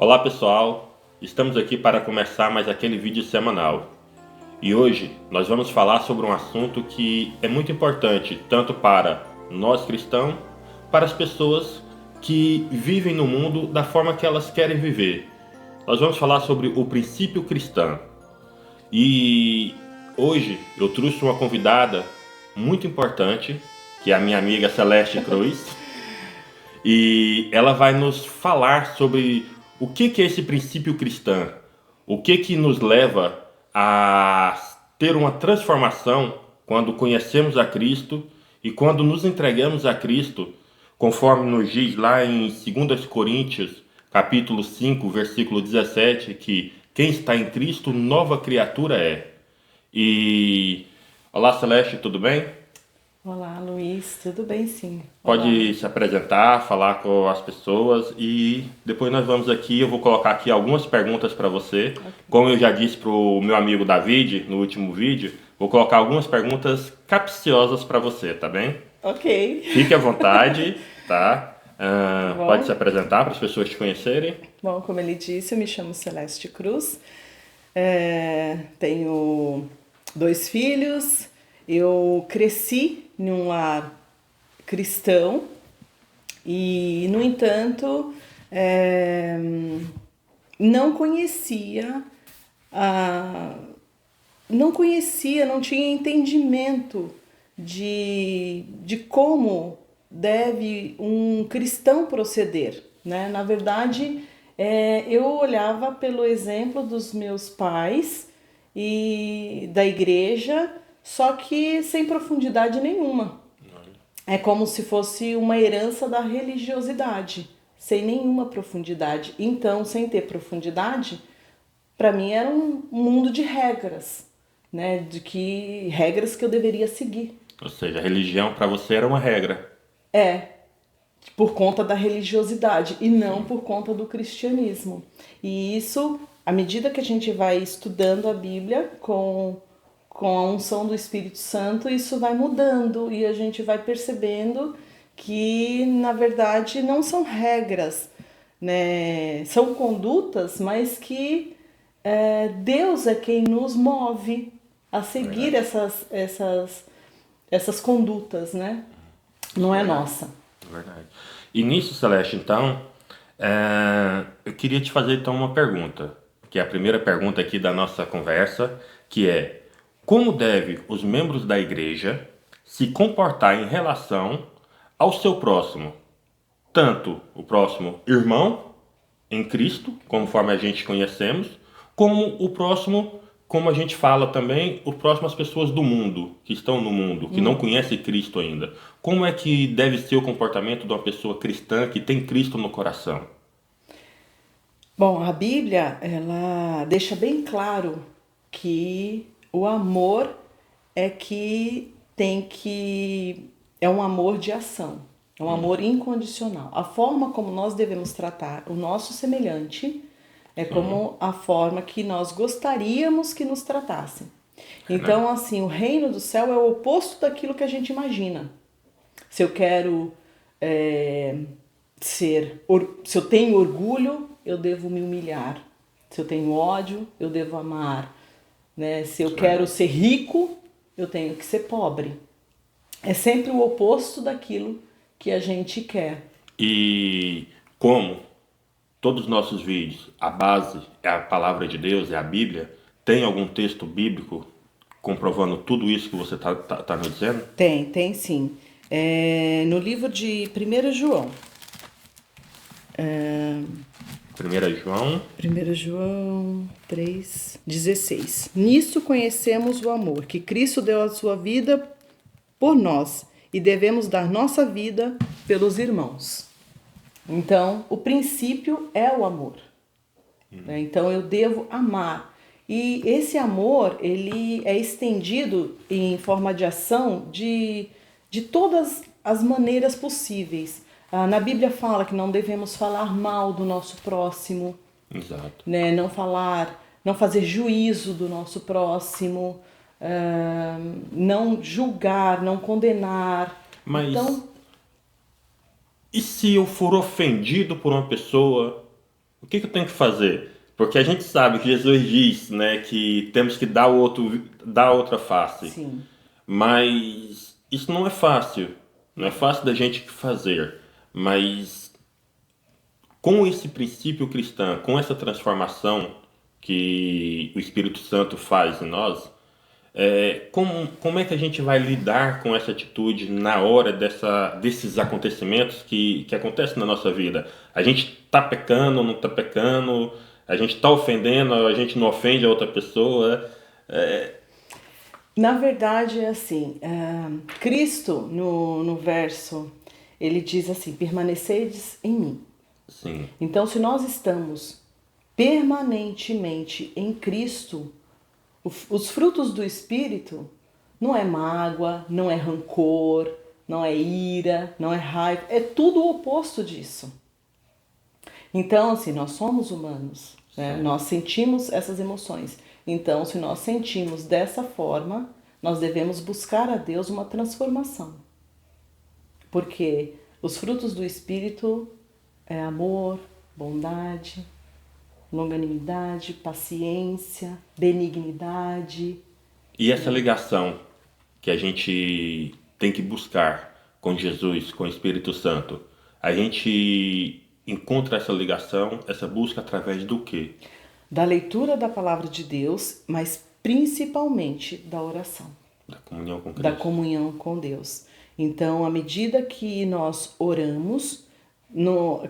Olá pessoal, estamos aqui para começar mais aquele vídeo semanal. E hoje nós vamos falar sobre um assunto que é muito importante, tanto para nós cristãos, para as pessoas que vivem no mundo da forma que elas querem viver. Nós vamos falar sobre o princípio cristão. E hoje eu trouxe uma convidada muito importante, que é a minha amiga Celeste Cruz. E ela vai nos falar sobre o que é esse princípio cristão, o que nos leva a ter uma transformação quando conhecemos a Cristo e quando nos entregamos a Cristo, conforme nos diz lá em 2 Coríntios, capítulo 5, versículo 17, que quem está em Cristo, nova criatura é. E olá Celeste, tudo bem? Olá, Luiz, tudo bem, sim. Olá. Pode se apresentar, falar com as pessoas e depois nós vamos aqui, eu vou colocar aqui algumas perguntas para você. Como eu já disse para o meu amigo David no último vídeo, vou colocar algumas perguntas capciosas para você, tá bem? Ok. Fique à vontade, tá? Bom. Pode se apresentar para as pessoas te conhecerem. Bom, como ele disse, eu me chamo Celeste Cruz, tenho 2 filhos, eu cresci num lar cristão e, no entanto, não conhecia, a, não tinha entendimento de como deve um cristão proceder, né? Na verdade, eu olhava pelo exemplo dos meus pais e da igreja, só que sem profundidade nenhuma. É como se fosse uma herança da religiosidade, sem nenhuma profundidade. Então, sem ter profundidade, para mim era um mundo de regras, né? Regras que eu deveria seguir. Ou seja, a religião para você era uma regra. Por conta da religiosidade e não por conta do cristianismo. E isso, à medida que a gente vai estudando a Bíblia com a unção do Espírito Santo, isso vai mudando e a gente vai percebendo que, na verdade, não são regras, né? São condutas, mas que Deus é quem nos move a seguir essas condutas, né? Não é nossa. Verdade. E nisso, Celeste, então, eu queria te fazer então uma pergunta, que é a primeira pergunta aqui da nossa conversa, que é: como devem os membros da igreja se comportar em relação ao seu próximo? Tanto o próximo irmão em Cristo, conforme a gente conhecemos, como o próximo, como a gente fala também, o próximo às pessoas do mundo, que estão no mundo, que não conhecem Cristo ainda. Como é que deve ser o comportamento de uma pessoa cristã que tem Cristo no coração? Bom, a Bíblia, ela deixa bem claro que o amor é um amor de ação, é um amor incondicional. A forma como nós devemos tratar o nosso semelhante é como a forma que nós gostaríamos que nos tratassem. Então, assim, o reino do céu é o oposto daquilo que a gente imagina. Se eu quero se eu tenho orgulho, eu devo me humilhar. Se eu tenho ódio, eu devo amar. Né? Se eu quero ser rico, eu tenho que ser pobre. É sempre o oposto daquilo que a gente quer. E como todos os nossos vídeos, a base é a palavra de Deus, é a Bíblia, tem algum texto bíblico comprovando tudo isso que você tá me dizendo? Tem sim. No livro de 1 João. 1 João 3,16. Nisso conhecemos o amor, que Cristo deu a sua vida por nós e devemos dar nossa vida pelos irmãos. Então, o princípio é o amor. Né? Então, eu devo amar. E esse amor, ele é estendido em forma de ação de todas as maneiras possíveis. Na Bíblia fala que não devemos falar mal do nosso próximo. Exato. Né? Não fazer juízo do nosso próximo, não julgar, não condenar. Mas Então, e se eu for ofendido por uma pessoa O que eu tenho que fazer? Porque a gente sabe que Jesus diz, né, que temos que dar a outra face. Sim. Mas isso não é fácil. Não é fácil da gente fazer. Mas com esse princípio cristão, com essa transformação que o Espírito Santo faz em nós, como é que a gente vai lidar com essa atitude na hora desses acontecimentos que acontecem na nossa vida? A gente está pecando, não está pecando? A gente está ofendendo, a gente não ofende a outra pessoa? É, Na verdade, é assim, Cristo, no verso, ele diz assim, permanecedes em mim. sim, Então, se nós estamos permanentemente em Cristo, os frutos do Espírito não é mágoa, não é rancor, não é ira, não é raiva, é tudo o oposto disso. Então, assim, nós somos humanos, né? sim. Nós sentimos essas emoções. Então, se nós sentimos dessa forma, nós devemos buscar a Deus uma transformação. Porque os frutos do Espírito é amor, bondade, longanimidade, paciência, benignidade. E essa ligação que a gente tem que buscar com Jesus, com o Espírito Santo, a gente encontra essa ligação, essa busca através do quê? Da leitura da palavra de Deus, mas principalmente da oração, Da comunhão com da Cristo. comunhão com Deus. Então, à medida que nós oramos,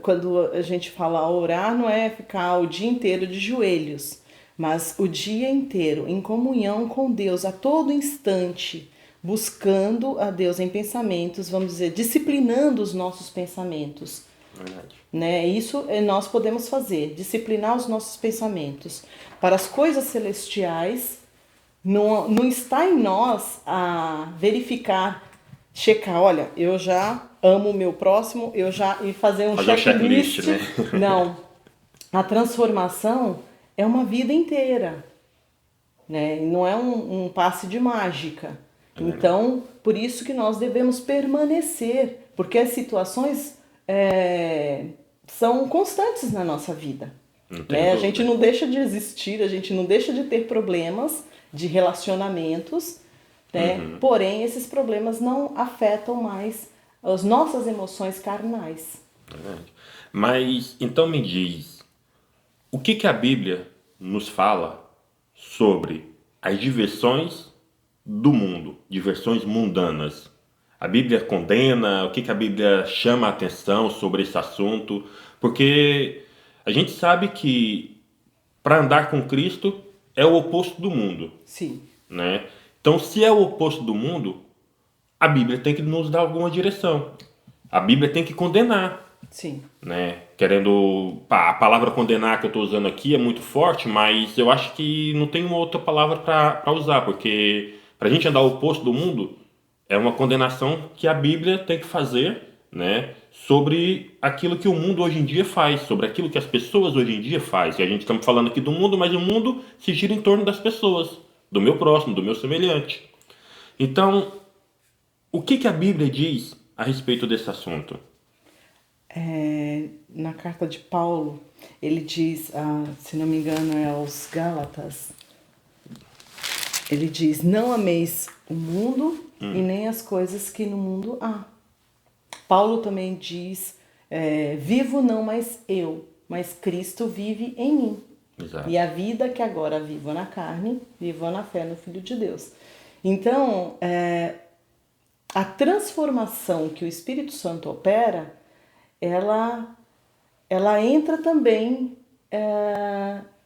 quando a gente fala orar, não é ficar o dia inteiro de joelhos, mas o dia inteiro em comunhão com Deus, a todo instante, buscando a Deus em pensamentos, vamos dizer, disciplinando os nossos pensamentos, Verdade. né? Isso nós podemos fazer, disciplinar os nossos pensamentos para as coisas celestiais. Não está em nós a verificar, checar, olha, eu já amo o meu próximo, e fazer um Fazer um checklist, checklist. né? Não. A transformação é uma vida inteira, né? Não é um passe de mágica. Então, por isso que nós devemos permanecer, porque as situações são constantes na nossa vida. Não tenho Né? A gente dúvida. não deixa de existir, a gente não deixa de ter problemas de relacionamentos, né? Porém, esses problemas não afetam mais as nossas emoções carnais. Verdade. Mas então me diz, o que a Bíblia nos fala sobre as diversões do mundo, diversões mundanas? A Bíblia condena, o que a Bíblia chama a atenção sobre esse assunto? Porque a gente sabe que para andar com Cristo é o oposto do mundo, Sim, né? Então, se é o oposto do mundo, a Bíblia tem que nos dar alguma direção. A Bíblia tem que condenar, sim. né? Querendo, a palavra condenar que eu estou usando aqui é muito forte, mas eu acho que não tem uma outra palavra para usar, porque para a gente andar o oposto do mundo é uma condenação que a Bíblia tem que fazer, né? Sobre aquilo que o mundo hoje em dia faz, sobre aquilo que as pessoas hoje em dia fazem. E a gente estamos falando aqui do mundo, mas o mundo se gira em torno das pessoas, do meu próximo, do meu semelhante. Então, o que a Bíblia diz a respeito desse assunto? Na carta de Paulo, ele diz, se não me engano, é aos Gálatas, ele diz: não ameis o mundo e nem as coisas que no mundo há. Paulo também diz: vivo não mais eu, mas Cristo vive em mim. Exato. E a vida que agora vivo na carne, vivo na fé no Filho de Deus. Então, a transformação que o Espírito Santo opera, ela entra também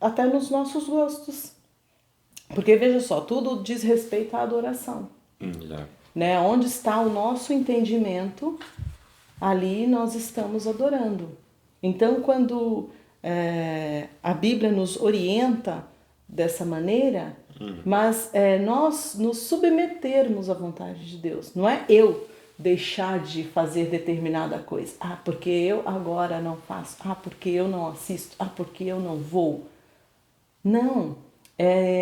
até nos nossos gostos. Porque veja só, tudo diz respeito à adoração. Exato. Né? Onde está o nosso entendimento, ali nós estamos adorando. Então, quando a Bíblia nos orienta dessa maneira, mas nós nos submetermos à vontade de Deus. Não é eu deixar de fazer determinada coisa. Porque eu agora não faço. Porque eu não assisto. Porque eu não vou. Não.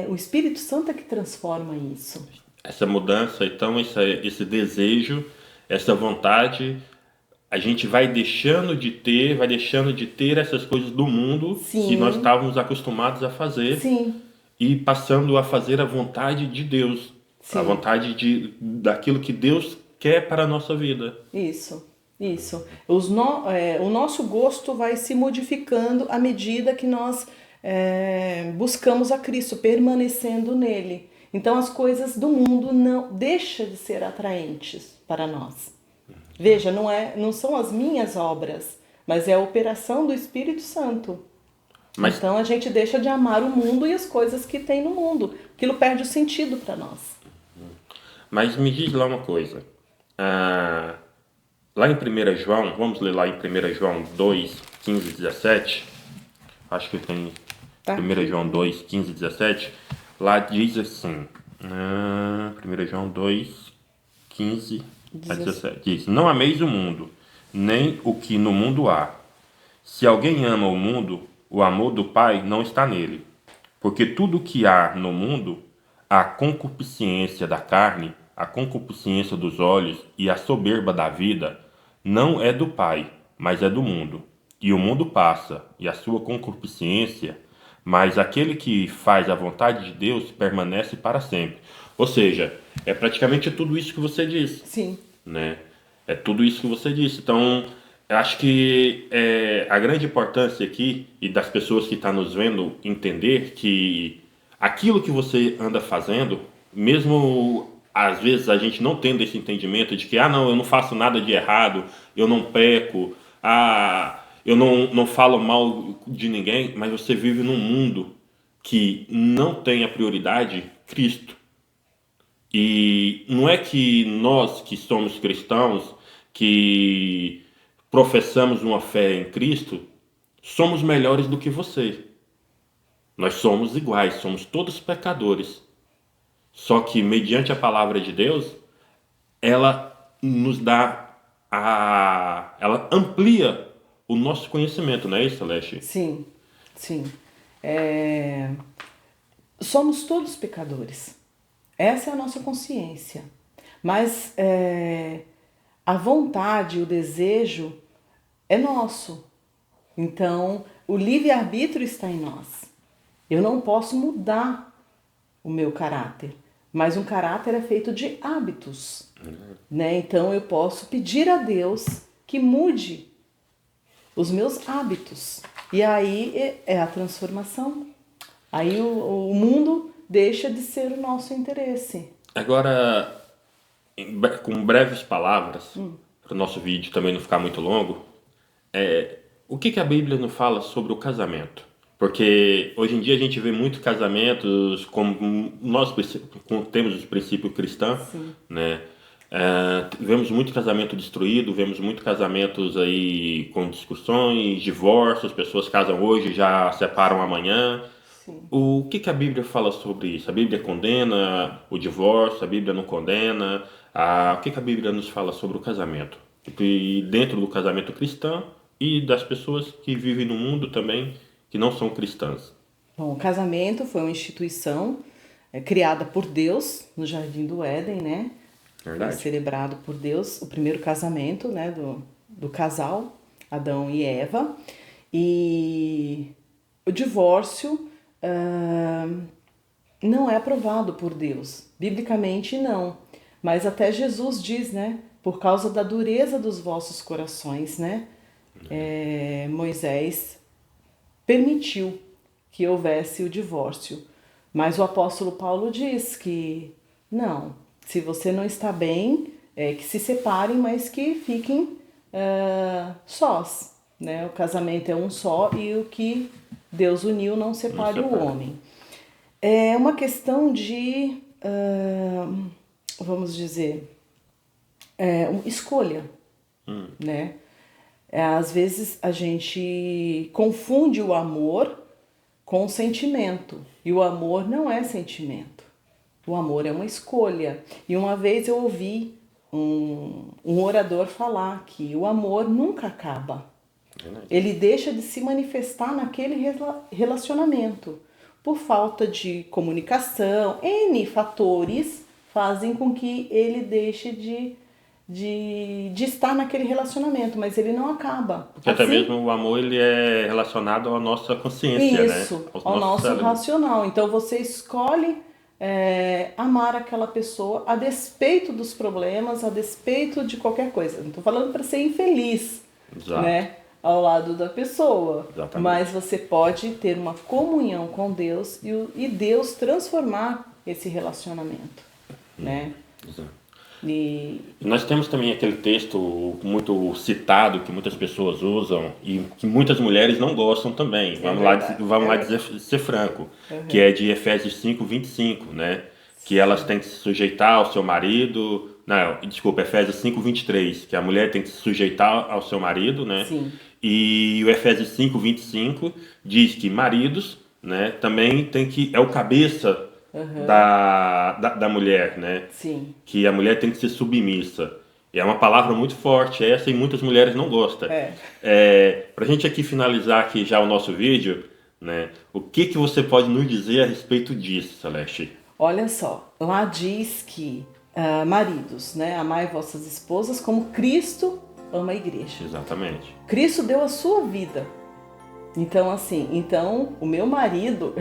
O Espírito Santo é que transforma isso. Essa mudança, então, esse desejo, essa vontade, a gente vai deixando de ter essas coisas do mundo que nós Sim, estávamos acostumados a fazer sim, e passando a fazer a vontade de Deus, a sim. vontade daquilo que Deus quer para a nossa vida. Isso, isso. O nosso gosto vai se modificando à medida que nós buscamos a Cristo, permanecendo nele. Então as coisas do mundo não deixam de ser atraentes para nós. Veja, não são as minhas obras, mas é a operação do Espírito Santo. Mas, Então a gente deixa de amar o mundo e as coisas que tem no mundo. Aquilo perde o sentido para nós. mas me diz lá uma coisa. Ah, lá em 1 João, vamos ler lá em 1 João 2, 15 e 17. Acho que tem Tá 1 aqui. João 2, 15 e 17. Lá diz assim, 1 João 2, 15 a 17. Diz, não ameis o mundo, nem o que no mundo há. Se alguém ama o mundo, o amor do Pai não está nele. Porque tudo que há no mundo, a concupiscência da carne, a concupiscência dos olhos e a soberba da vida, não é do Pai, mas é do mundo. E o mundo passa, e a sua concupiscência, mas aquele que faz a vontade de Deus permanece para sempre. Ou seja, é praticamente tudo isso que você disse, Sim, né? É tudo isso que você disse. Então, eu acho que a grande importância aqui e das pessoas que estão nos vendo entender que aquilo que você anda fazendo, mesmo às vezes a gente não tendo esse entendimento de que, não, eu não faço nada de errado, eu não peco, eu não falo mal de ninguém, mas você vive num mundo que não tem a prioridade Cristo. E não é que nós que somos cristãos, que professamos uma fé em Cristo, somos melhores do que você. Nós somos iguais, somos todos pecadores. Só que mediante a palavra de Deus, ela nos dá ela amplia o nosso conhecimento, não é isso, Celeste? sim, sim. É, Somos todos pecadores. Essa é a nossa consciência. Mas a vontade, o desejo é nosso. Então, o livre-arbítrio está em nós. Eu não posso mudar o meu caráter, mas um caráter é feito de hábitos, né? Então eu posso pedir a Deus que mude os meus hábitos. E aí é a transformação. Aí o mundo deixa de ser o nosso interesse. Agora, com breves palavras, para o nosso vídeo também não ficar muito longo, o que a Bíblia nos fala sobre o casamento? Porque hoje em dia a gente vê muito casamentos como nós temos os princípios cristãos, Sim. né? Vemos muito casamento destruído, vemos muito casamentos aí com discussões, divórcios, pessoas casam hoje e já separam amanhã. Sim. O que a Bíblia fala sobre isso? A Bíblia condena o divórcio, a Bíblia não condena. O que a Bíblia nos fala sobre o casamento? E dentro do casamento cristão e das pessoas que vivem no mundo também que não são cristãs. Bom, o casamento foi uma instituição criada por Deus no Jardim do Éden, né? Foi Verdade? celebrado por Deus o primeiro casamento, né, do casal, Adão e Eva. E o divórcio não é aprovado por Deus. Biblicamente, não. Mas até Jesus diz, né? Por causa da dureza dos vossos corações, né? Moisés permitiu que houvesse o divórcio. Mas o apóstolo Paulo diz que não, se você não está bem, que se separem, mas que fiquem sós. Né? O casamento é um só e o que Deus uniu não separe o homem. É uma questão de, vamos dizer, escolha, né? Às vezes a gente confunde o amor com o sentimento. E o amor não é sentimento. O amor é uma escolha. E uma vez eu ouvi um orador falar que o amor nunca acaba. Ele deixa de se manifestar naquele relacionamento. Por falta de comunicação, N fatores fazem com que ele deixe de de estar naquele relacionamento, mas ele não acaba. Porque até mesmo o amor, ele é relacionado à nossa consciência, Isso, né? ao nosso racional. Então você escolhe amar aquela pessoa a despeito dos problemas, a despeito de qualquer coisa. Não estou falando para ser infeliz, Exato. né, ao lado da pessoa. Exatamente. Mas você pode ter uma comunhão com Deus e Deus transformar esse relacionamento, né? Exato. E nós temos também aquele texto muito citado que muitas pessoas usam e que muitas mulheres não gostam também. Vamos lá dizer, ser franco, que é de Efésios 5:25, né? Que elas têm que se sujeitar ao seu marido. Não, desculpa, Efésios 5:23, que a mulher tem que se sujeitar ao seu marido, né? Sim. E o Efésios 5:25 diz que maridos, né, também tem que é o cabeça da mulher, né? Sim. Que a mulher tem que ser submissa. E é uma palavra muito forte essa e muitas mulheres não gostam. Pra gente aqui finalizar aqui já o nosso vídeo, né? O que você pode nos dizer a respeito disso, Celeste? Olha só, lá diz que maridos, né, amai vossas esposas como Cristo ama a igreja. Exatamente. Cristo deu a sua vida. Então assim, o meu marido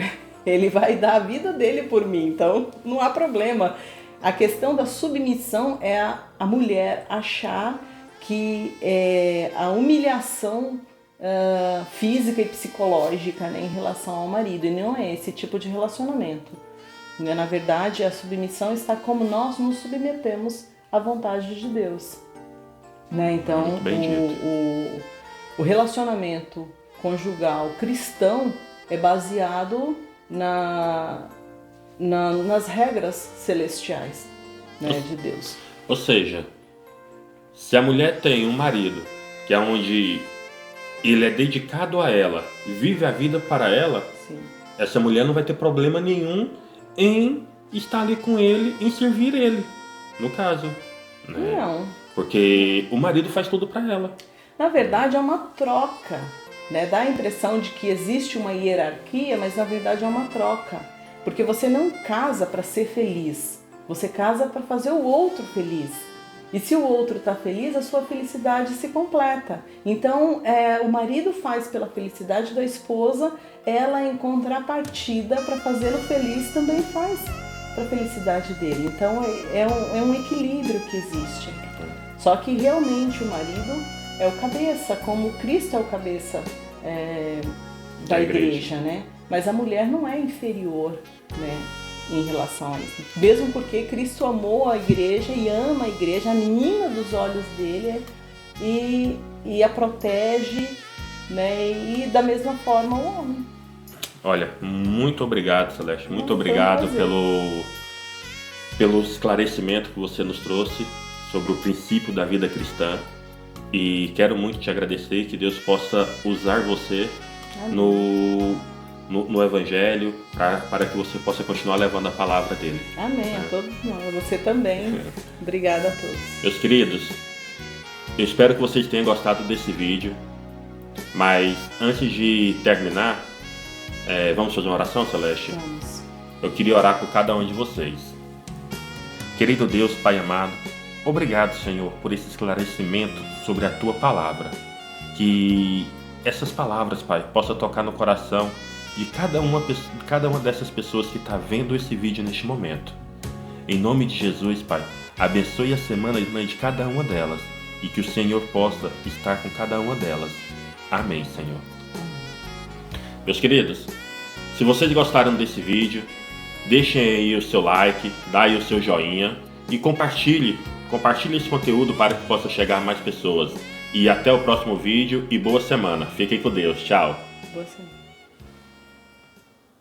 ele vai dar a vida dele por mim, então não há problema. A questão da submissão é a mulher achar que a humilhação física e psicológica, né, em relação ao marido, e não é esse tipo de relacionamento. Né? Na verdade, a submissão está como nós nos submetemos à vontade de Deus. Né? Então, o relacionamento conjugal cristão é baseado nas regras celestiais, né, de Deus. Ou seja, se a mulher tem um marido que é onde ele é dedicado a ela, vive a vida para ela, sim, essa mulher não vai ter problema nenhum em estar ali com ele, em servir ele, no caso. Né? Não. Porque o marido faz tudo para ela. Na verdade, é uma troca. Né? Dá a impressão de que existe uma hierarquia, mas na verdade é uma troca. Porque você não casa para ser feliz, você casa para fazer o outro feliz. E se o outro está feliz, a sua felicidade se completa. Então, o marido faz pela felicidade da esposa, ela em contrapartida para fazê-lo feliz também faz para a felicidade dele. Então, é um equilíbrio que existe. Só que realmente o marido é o cabeça, como Cristo é o cabeça da igreja, né? Mas a mulher não é inferior, né, em relação a isso. Mesmo porque Cristo amou a igreja e ama a igreja, a menina dos olhos dele, e a protege, né? E da mesma forma o homem. Olha, muito obrigado, Celeste. Muito obrigado pelo esclarecimento que você nos trouxe sobre o princípio da vida cristã. E quero muito te agradecer, que Deus possa usar você no Evangelho para que você possa continuar levando a palavra dele. Amém, a todos nós, você também. Obrigada a todos. Meus queridos, eu espero que vocês tenham gostado desse vídeo, mas antes de terminar, vamos fazer uma oração, Celeste? Vamos. Eu queria orar por cada um de vocês. Querido Deus, Pai amado, obrigado, Senhor, por esse esclarecimento sobre a Tua Palavra. Que essas palavras, Pai, possam tocar no coração de cada uma dessas pessoas que está vendo esse vídeo neste momento. Em nome de Jesus, Pai, abençoe a semana de cada uma delas e que o Senhor possa estar com cada uma delas. Amém, Senhor. Meus queridos, se vocês gostaram desse vídeo, deixem aí o seu like, dá aí o seu joinha e compartilhe esse conteúdo para que possa chegar a mais pessoas. E até o próximo vídeo e boa semana. Fiquem com Deus. Tchau. Boa semana.